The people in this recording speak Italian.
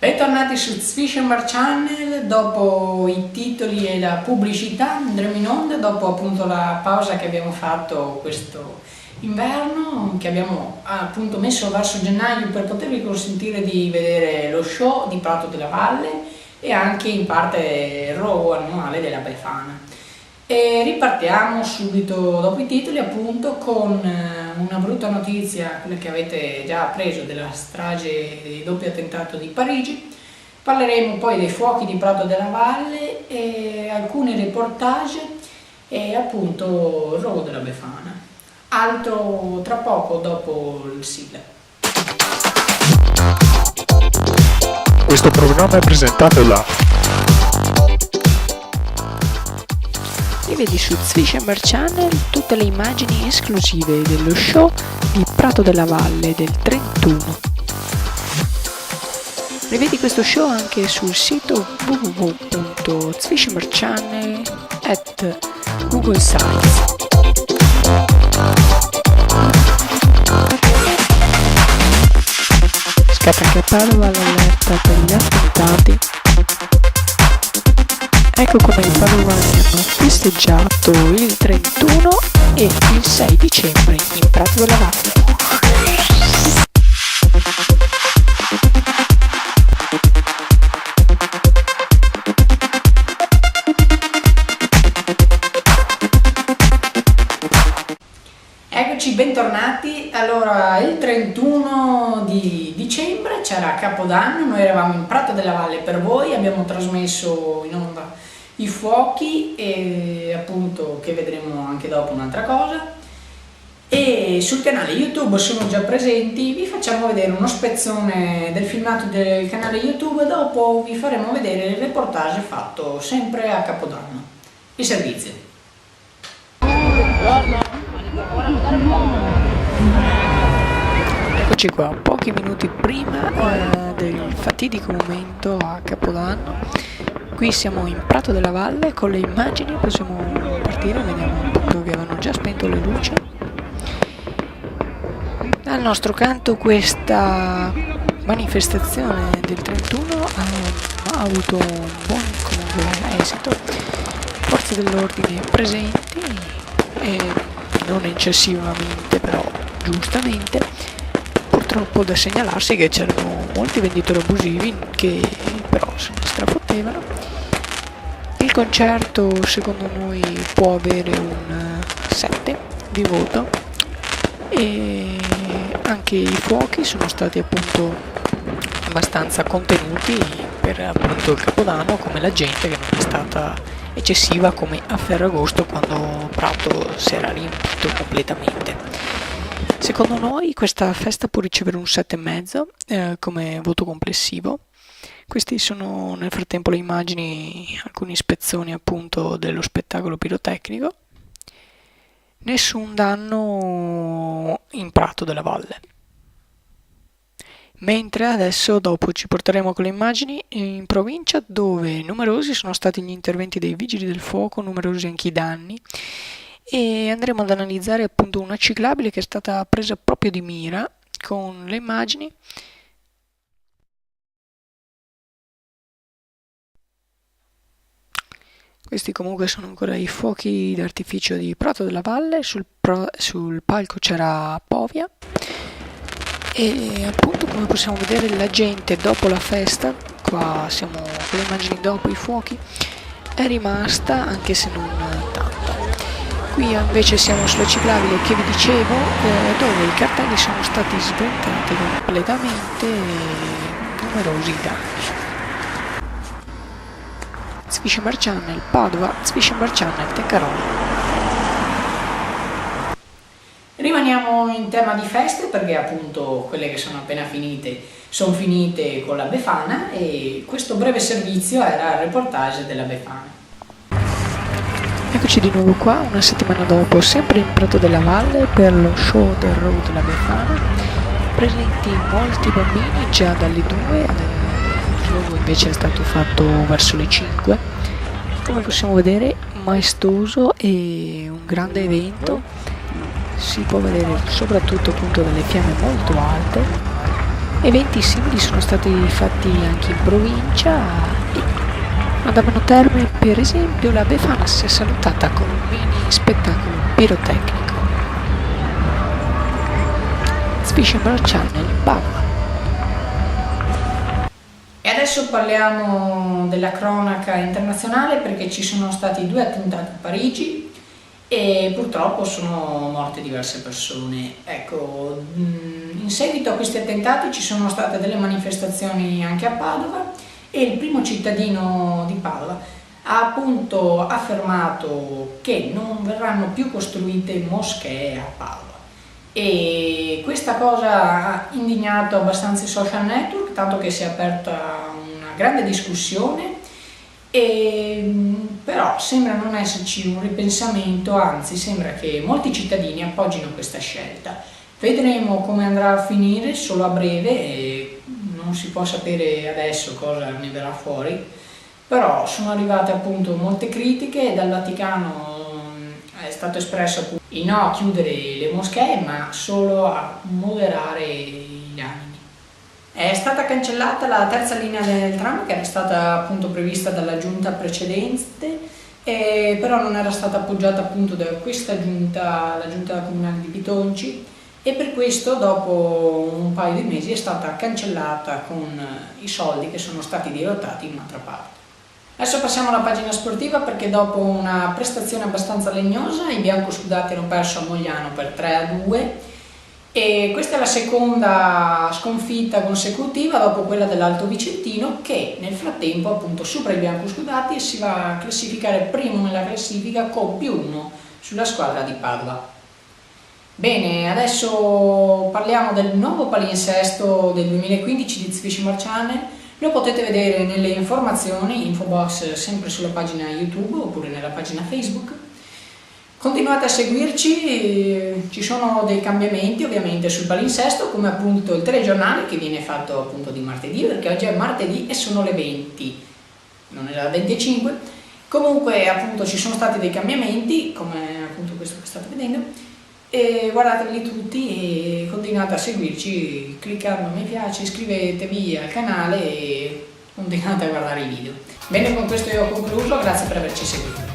Bentornati su Zwishenbar Channel. Dopo i titoli e la pubblicità andremo in onda dopo appunto la pausa che abbiamo fatto questo inverno, che abbiamo appunto messo verso gennaio per potervi consentire di vedere lo show di Prato della Valle e anche in parte il row annuale della Befana. E ripartiamo subito dopo i titoli appunto con una brutta notizia, quella che avete già appreso, della strage di doppio attentato di Parigi. Parleremo poi dei fuochi di Prato della Valle e alcuni reportage e appunto il rogo della Befana. Altro tra poco dopo il sigla. Questo programma è presentato da Rivedi su Zwishenbar Channel tutte le immagini esclusive dello show di Prato della Valle del 31. Rivedi questo show anche sul sito www.zwishenbarchannel.google Sites. Scatta anche a Padova l'allerta per gli attentati. Ecco come i padovani hanno festeggiato il 31 e il 6 dicembre in Prato della Valle. Eccoci, bentornati. Allora, il 31 di dicembre c'era Capodanno, noi eravamo in Prato della Valle per voi, abbiamo trasmesso in onda i fuochi e appunto che vedremo anche dopo un'altra cosa, e sul canale YouTube sono già presenti. Vi facciamo vedere uno spezzone del filmato del canale YouTube e dopo vi faremo vedere il reportage fatto sempre a Capodanno. Il servizio. Eccoci qua, pochi minuti prima del fatidico momento a Capodanno. Qui siamo in Prato della Valle con le immagini, possiamo partire, vediamo appunto che avevano già spento le luci. Dal nostro canto questa manifestazione del 31 ha avuto un buon comunque esito, forze dell'ordine presenti e non eccessivamente però giustamente. Purtroppo da segnalarsi che c'erano molti venditori abusivi che però se ne strafottevano. Il concerto secondo noi può avere un 7 di voto e anche i fuochi sono stati appunto abbastanza contenuti per appunto il Capodanno, come la gente che non è stata eccessiva come a Ferragosto quando Prato si era riempito completamente. Secondo noi questa festa può ricevere un 7,5 come voto complessivo. Questi sono nel frattempo le immagini, alcuni spezzoni appunto dello spettacolo pirotecnico. Nessun danno in Prato della Valle. Mentre adesso dopo ci porteremo con le immagini in provincia, dove numerosi sono stati gli interventi dei vigili del fuoco, numerosi anche i danni, e andremo ad analizzare appunto una ciclabile che è stata presa proprio di mira con le immagini. Questi comunque sono ancora i fuochi d'artificio di Prato della Valle, sul palco c'era Povia e appunto come possiamo vedere la gente dopo la festa, qua siamo con le immagini dopo i fuochi, è rimasta anche se non tanta. Qui invece siamo sulla ciclabile che vi dicevo, dove i cartelli sono stati sventati completamente e numerosi danni. Zwishenbar Channel Padova, Zwishenbar Channel Teccaroli. Rimaniamo in tema di feste perché appunto quelle che sono appena finite sono finite con la Befana e questo breve servizio era il reportage della Befana. Eccoci di nuovo qua, una settimana dopo, sempre in Prato della Valle per lo show del row della Befana. Presenti molti bambini già dalle 2, invece è stato fatto verso le 5. Come possiamo vedere, maestoso e un grande evento, si può vedere soprattutto appunto delle fiamme molto alte Eventi simili sono stati fatti anche in provincia e ad Abano Terme, per esempio, la Befana si è salutata con un mini spettacolo pirotecnico. Fishing Channel, Padova. E adesso parliamo della cronaca internazionale, perché ci sono stati 2 attentati a Parigi e purtroppo sono morte diverse persone. Ecco, in seguito a questi attentati ci sono state delle manifestazioni anche a Padova e il primo cittadino di Padova ha appunto affermato che non verranno più costruite moschee a Padova. E questa cosa ha indignato abbastanza i social network, tanto che si è aperta una grande discussione, però sembra non esserci un ripensamento, anzi sembra che molti cittadini appoggino questa scelta. Vedremo come andrà a finire solo a breve e non si può sapere adesso cosa ne verrà fuori, però sono arrivate appunto molte critiche e dal Vaticano è stato espresso appunto il no a chiudere le moschee, ma solo a moderare gli animi. È stata cancellata la terza linea del tram, che era stata appunto prevista dalla giunta precedente, però non era stata appoggiata appunto da questa giunta, la giunta comunale di Bitonci, e per questo dopo un paio di mesi è stata cancellata con i soldi che sono stati dirottati in un'altra parte. Adesso passiamo alla pagina sportiva, perché dopo una prestazione abbastanza legnosa i biancoscudati hanno perso a Mogliano per 3-2 e questa è la seconda sconfitta consecutiva dopo quella dell'Alto Vicentino, che nel frattempo appunto supera i biancoscudati e si va a classificare primo nella classifica con +1 sulla squadra di Padova. Bene, adesso parliamo del nuovo palinsesto del 2015 di Fishing Channel. Lo potete vedere nelle informazioni, info box, sempre sulla pagina YouTube oppure nella pagina Facebook. Continuate a seguirci, ci sono dei cambiamenti ovviamente sul palinsesto, come appunto il telegiornale che viene fatto appunto di martedì, perché oggi è martedì e sono le 20, non è la 25. Comunque appunto ci sono stati dei cambiamenti, come appunto questo che state vedendo, e guardateli tutti e continuate a seguirci cliccando mi piace, iscrivetevi al canale e continuate a guardare i video. Bene, con questo io ho concluso, grazie per averci seguito.